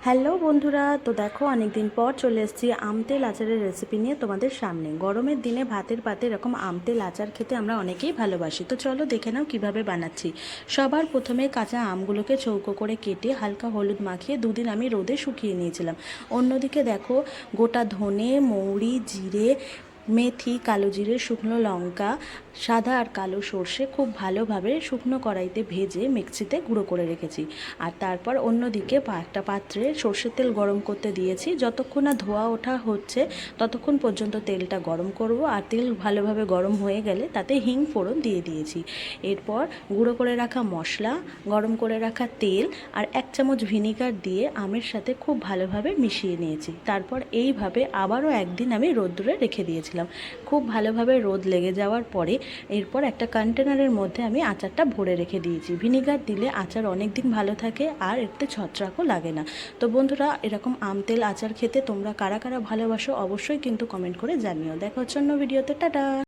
Hello বন্ধুরা, তো দেখো অনেক দিন পর চলে এসেছি আমতেল আচারের রেসিপি নিয়ে তোমাদের সামনে। গরমের দিনে ভাতের পাতে এরকম আমতেল আচার খেতে আমরা অনেকেই ভালোবাসি। তো চলো দেখে নাও কিভাবে বানাচ্ছি। সবার প্রথমে কাঁচা আমগুলোকে চৌকো করে কেটে হালকা হলুদ মাখিয়ে দুদিন আমি রোদে শুকিয়ে নিয়েছিলাম। অন্যদিকে দেখো গোটা ধনে, মৌরি, জিরে, মেথি, কালো জিরে, শুকনো লঙ্কা, সাদা আর কালো সর্ষে খুব ভালোভাবে শুকনো কড়াইতে ভেজে মিক্সিতে গুঁড়ো করে রেখেছি। আর তারপর অন্যদিকে একটা পাত্রে সর্ষের তেল গরম করতে দিয়েছি। যতক্ষণ না ধোয়া ওঠা হচ্ছে ততক্ষণ পর্যন্ত তেলটা গরম করব। আর তেল ভালোভাবে গরম হয়ে গেলে তাতে হিং ফোড়ন দিয়ে দিয়েছি। এরপর গুঁড়ো করে রাখা মশলা, গরম করে রাখা তেল আর 1 চামচ ভিনিগার দিয়ে আমের সাথে খুব ভালোভাবে মিশিয়ে নিয়েছি। তারপর এইভাবে আবারও একদিন আমি রোদ্দুরে রেখে দিয়েছিলাম। খুব ভালোভাবে রোদ লেগে যাওয়ার পরে এরপর একটা কন্টেনারের মধ্যে আমি আচারটা ভরে রেখে দিয়েছি। ভিনিগার দিলে আচার অনেক দিন ভালো থাকে আর এতে ছত্রাকও লাগে না। তো বন্ধুরা, এরকম আমতেল আচার খেতে তোমরা কারা কারা ভালোবাসো অবশ্যই কিন্তু কমেন্ট করে জানিও। দেখা হচ্ছে অন্য ভিডিওতে। টাটা।